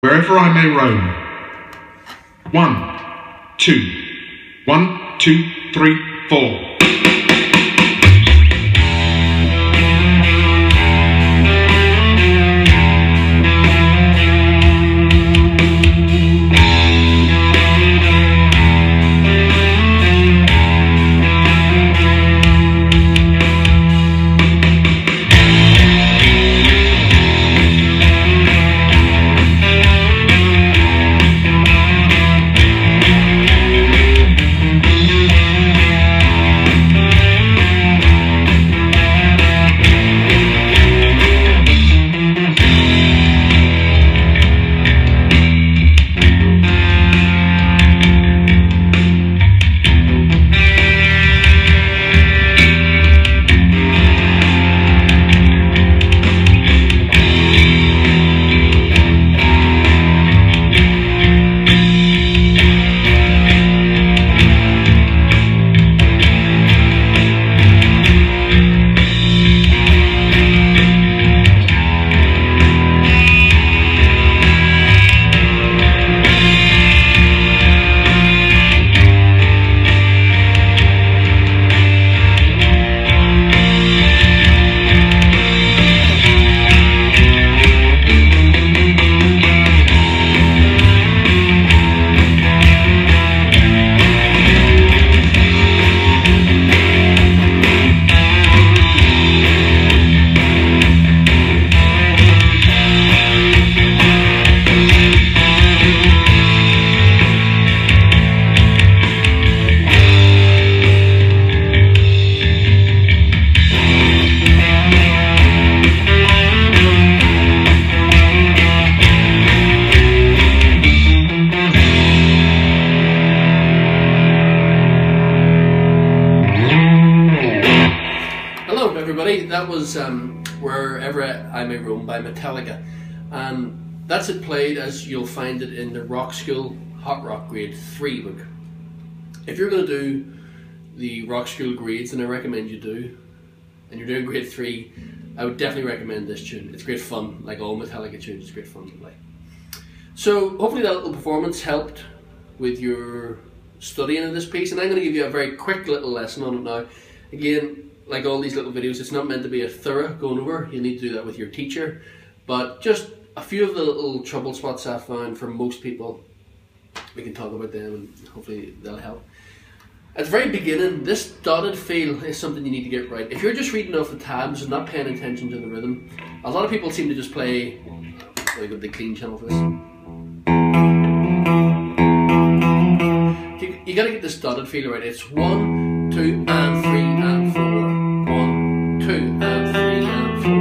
wherever I may roam. 1, 2, 1, 2, 3, 4. That was Wherever I May Roam by Metallica, and that's it played as you'll find it in the Rockschool Hot Rock Grade 3 book. If you're going to do the Rockschool grades, and I recommend you do, and you're doing Grade 3, I would definitely recommend this tune. It's great fun, like all Metallica tunes, it's great fun to play. So hopefully that little performance helped with your studying of this piece, and I'm going to give you a very quick little lesson on it now. Again, like all these little videos, it's not meant to be a thorough going over. You need to do that with your teacher, but just a few of the little trouble spots I found for most people, we can talk about them and hopefully they'll help. At the very beginning, this dotted feel is something you need to get right. If you're just reading off the tabs and not paying attention to the rhythm, a lot of people seem to just play, like with the clean channel for this. You gotta get this dotted feel right. It's 1, 2 and 3 and 4. 1, 2 and 3 and 4.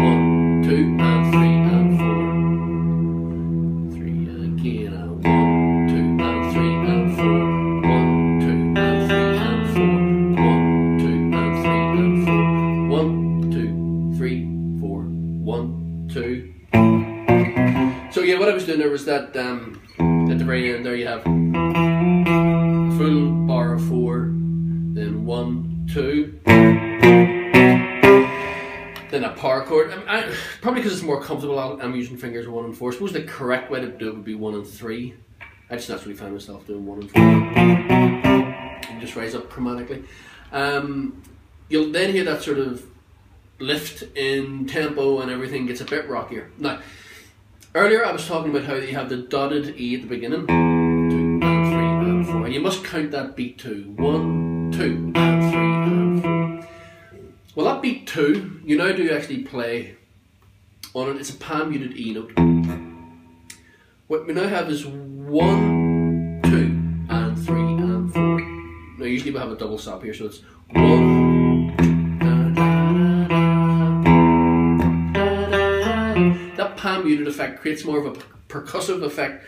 1, 2 and 3 and 4. 3 again and 1, 2 and 3 and 4. 1, 2 and 3 and 4. 1, 2 and 3 and 4. 1, 2, 3, 4. 1, 2. So yeah, what I was doing there was that at the very end there you have a full bar of 4, then 1, 2, then a power chord. Probably because it's more comfortable, I'm using fingers 1 and 4. I suppose the correct way to do it would be 1 and 3. I just naturally find myself doing 1 and 4. And just raise up chromatically. You'll then hear that sort of lift in tempo and everything gets a bit rockier. Now, earlier I was talking about how you have the dotted E at the beginning. 2 and 3 and 4. And you must count that beat 2. 1, 2 and 3 and 4. Well, that beat 2, you now do actually play on it. It's a palm muted E note. What we now have is 1, 2 and 3 and 4. Now usually we have a double stop here, so it's 1, 2, da, da, da, da, da. That palm muted effect creates more of a percussive effect.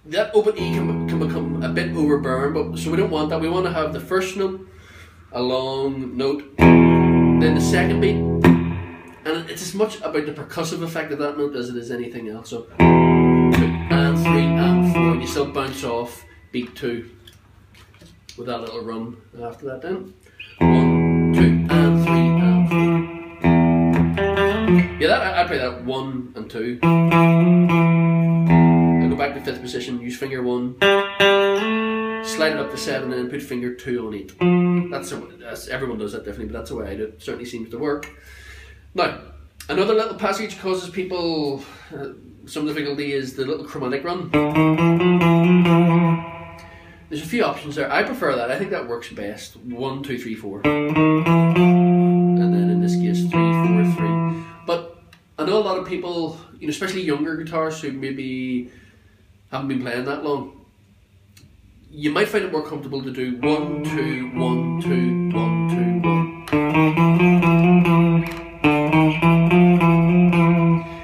That open E can become a bit overbearing, but so we don't want that. We want to have the first note, a long note, then the second beat, and it's as much about the percussive effect of that note as it is anything else. So 2 and 3 and 4, and you still bounce off beat 2 with that little run after that. Then 1, 2 and 3 and 4. Yeah, I play that 1 and 2. I go back to 5th position, use finger 1, slide it up to 7, and then put finger 2 on 8. That's everyone does that differently, but that's the way I do it. It certainly seems to work. Now, another little passage causes people some difficulty is the little chromatic run. There's a few options there. I prefer that. I think that works best. 1, 2, 3, 4. And then in this case 3, 4, 3. But I know a lot of people, you know, especially younger guitarists who maybe haven't been playing that long, you might find it more comfortable to do 1, 2, 1, 2, 1, 2,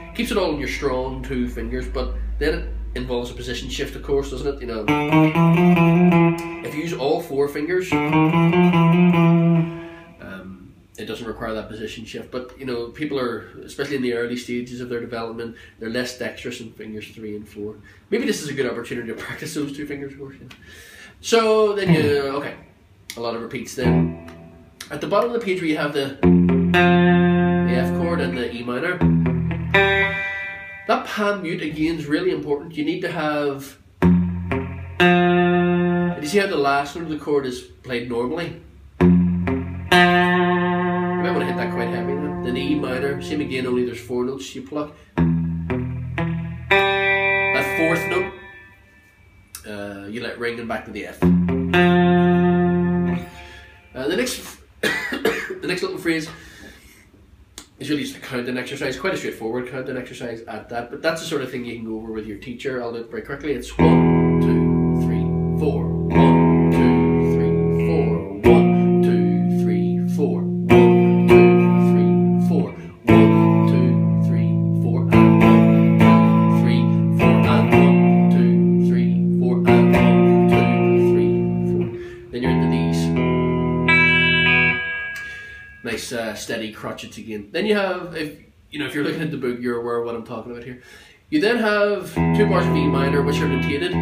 1. Keeps it all in your strong 2 fingers, but then it involves a position shift, of course, doesn't it? You know, if you use all 4 fingers, it doesn't require that position shift. But you know, people are, especially in the early stages of their development, they're less dexterous in fingers 3 and 4. Maybe this is a good opportunity to practice those 2 fingers, of course. Yeah. So then okay, a lot of repeats. Then at the bottom of the page where you have the F chord and the E minor, that pan mute again is really important. You need to have, you see how the last note of the chord is played normally? You might want to hit that quite heavy then. Then the E minor, same again, only there's 4 notes you pluck. That 4th note, you let ring and back to the F. The next little phrase is really just a counting exercise, quite a straightforward counting exercise at that, but that's the sort of thing you can go over with your teacher. I'll do it very quickly. It's 1, 2, 3, 4, 1, 2, 3, 4, 1, 2, 3, 4, 1, 2, 3, 4, 1, 2, 3, 4, and 1, 2, 3, 4, and 1, 2, 3, 4, and 1, 2, 3, 4. Then you're into these. Nice steady crotchets again. Then you have, if you're looking at the book, you're aware of what I'm talking about here. You then have 2 bars of E minor, which are notated.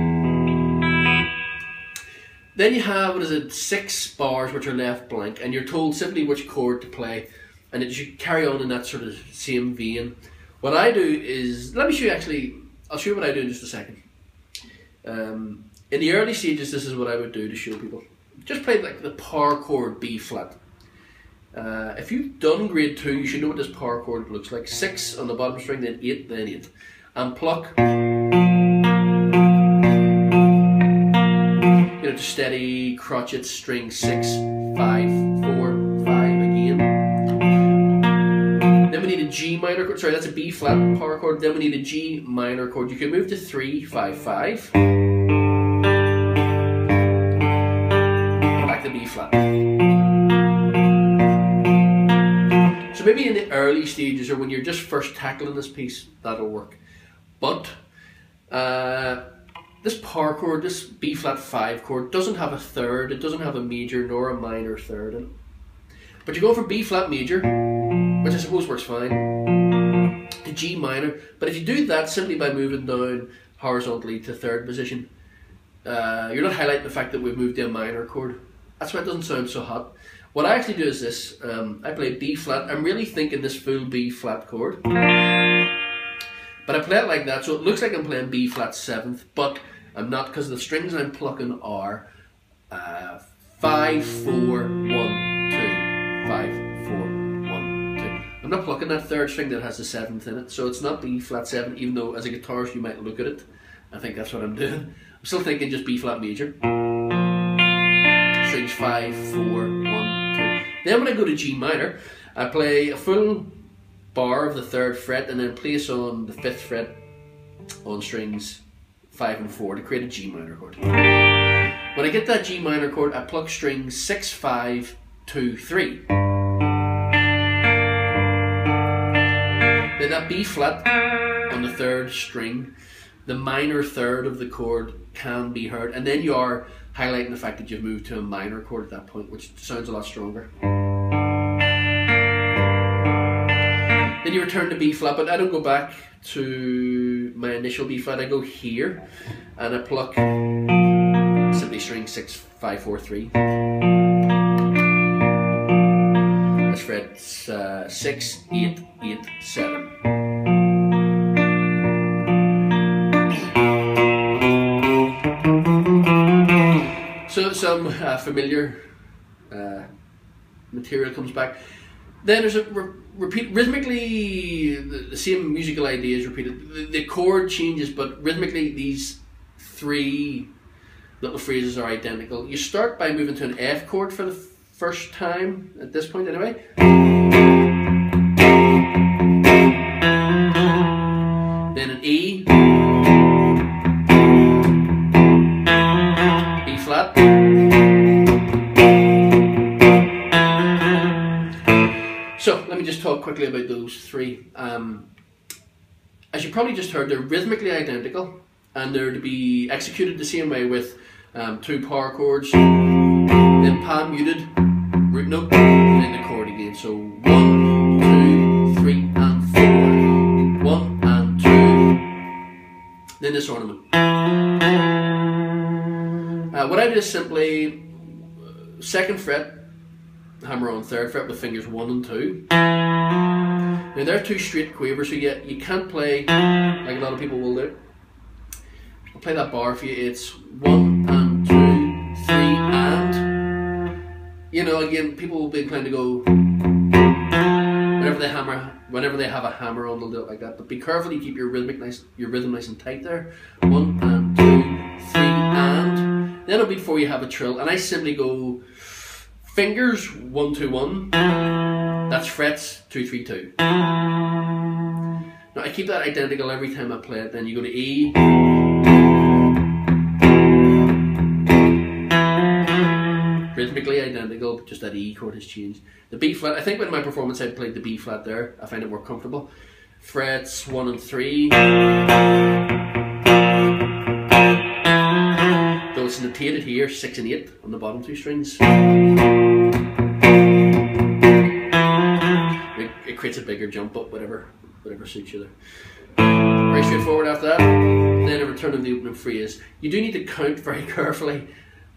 Then you have, 6 bars which are left blank, and you're told simply which chord to play, and it should carry on in that sort of same vein. What I do is, let me show you actually, I'll show you what I do in just a second. In the early stages, this is what I would do to show people. Just play like the power chord B flat. If you've done grade 2, you should know what this power chord looks like. 6 on the bottom string, then 8, then 8. And pluck. To steady crotchet string 6, 5, 4, 5 again. Then we need a G minor chord. Sorry, that's a B flat power chord. Then we need a G minor chord. You can move to 3, 5, 5. Back to B flat. So maybe in the early stages, or when you're just first tackling this piece, that'll work. But this power chord, this B flat 5 chord, doesn't have a third. It doesn't have a major nor a minor third in it. But you go for B flat major, which I suppose works fine, to G minor. But if you do that simply by moving down horizontally to 3rd position, you're not highlighting the fact that we've moved to a minor chord. That's why it doesn't sound so hot. What I actually do is this. I play B flat. I'm really thinking this full B flat chord. But I play it like that, so it looks like I'm playing B flat 7th, but I'm not, because the strings I'm plucking are 5, 4, 1, 2, 5, 4, 1, 2. I'm not plucking that 3rd string that has the 7th in it, so it's not B flat 7, even though as a guitarist you might look at it. I think that's what I'm doing. I'm still thinking just B flat major. Strings 5, 4, 1, 2. Then when I go to G minor, I play a full bar of the 3rd fret and then place on the 5th fret on strings 5 and 4 to create a G minor chord. When I get that G minor chord, I pluck strings 6, 5, 2, 3. Then that B flat on the 3rd string, the minor third of the chord can be heard, and then you are highlighting the fact that you've moved to a minor chord at that point, which sounds a lot stronger. Then you return to B flat, but I don't go back to my initial B flat. I go here and I pluck simply string 6, 5, 4, 3. That's fret 6, 8, 8, 7. familiar material comes back. Then there's a repeat rhythmically. The same musical idea is repeated. The chord changes, but rhythmically these three little phrases are identical. You start by moving to an F chord for the first time at this point, anyway. Then an E, B flat. So let me just talk quickly about those three. As you probably just heard, they're rhythmically identical, and they're to be executed the same way with two power chords, then palm muted, root note, and then the chord again. So 1, 2, 3, and 4. 1 and 2. Then this ornament. What I do is simply 2nd fret, hammer on 3rd fret with fingers 1 and 2. Now they're two straight quavers, so you can't play like a lot of people will do. I'll play that bar for you. It's 1 and 2, 3 and. You know, again, people will be inclined to go whenever they have a hammer on, they'll do it like that. But be careful you keep your rhythm nice and tight there. 1 and 2, 3 and. Then it'll be before you have a trill, and I simply go fingers 1 2 1. That's frets 2 3 2. Now I keep that identical every time I play it. Then you go to E. Rhythmically identical, but just that E chord has changed. The B flat, I think with my performance I played the B flat there. I find it more comfortable. Frets 1 and 3. Though it's notated here, 6 and 8 on the bottom 2 strings. It creates a bigger jump, but whatever suits you there. Very straightforward after that. Then a return of the opening phrase. You do need to count very carefully.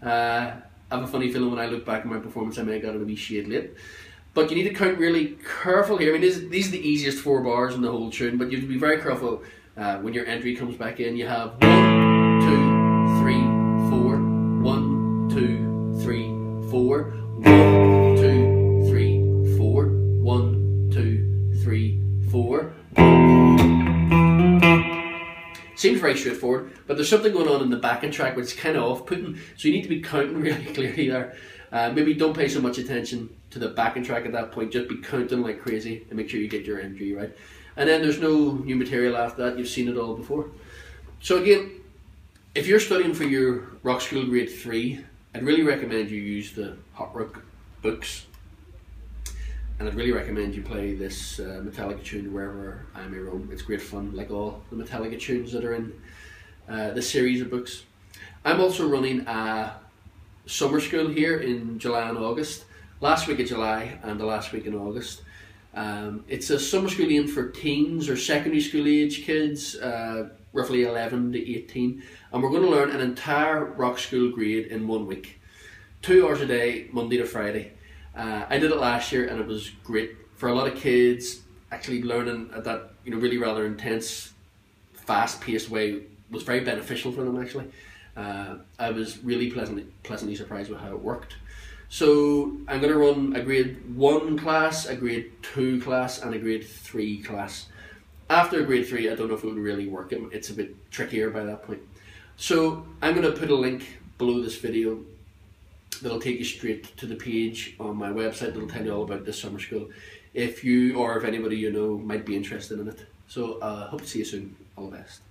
I have a funny feeling when I look back at my performance I may have got it a wee shade late. But you need to count really carefully here. I mean, these are the easiest 4 bars in the whole tune, but you have to be very careful when your entry comes back in. You have 1, 2, 3, 4, 1, 2, 3, 4, 1, 2, 3, 4, 1, 2, 3, 4. Seems very straightforward, but there's something going on in the backing track which is kind of off-putting, so you need to be counting really clearly there. Maybe don't pay so much attention to the backing track at that point, just be counting like crazy and make sure you get your entry right. And then there's no new material after that, you've seen it all before. So again, if you're studying for your Rockschool Grade 3, I'd really recommend you use the Hot Rock books. And I'd really recommend you play this Metallica tune wherever I may roam. It's great fun, like all the Metallica tunes that are in the series of books. I'm also running a summer school here in July and August. Last week of July and the last week in August. It's a summer school aimed for teens or secondary school age kids, roughly 11 to 18. And we're going to learn an entire Rockschool grade in 1 week. 2 hours a day, Monday to Friday. I did it last year and it was great for a lot of kids. Actually learning at that really rather intense, fast-paced way was very beneficial for them actually. I was really pleasantly surprised with how it worked. So I'm going to run a grade 1 class, a grade 2 class and a grade 3 class. After grade 3 I don't know if it would really work. It's a bit trickier by that point. So I'm going to put a link below this video that'll take you straight to the page on my website that'll tell you all about this summer school if you or if anybody you know might be interested in it. So hope to see you soon. All the best.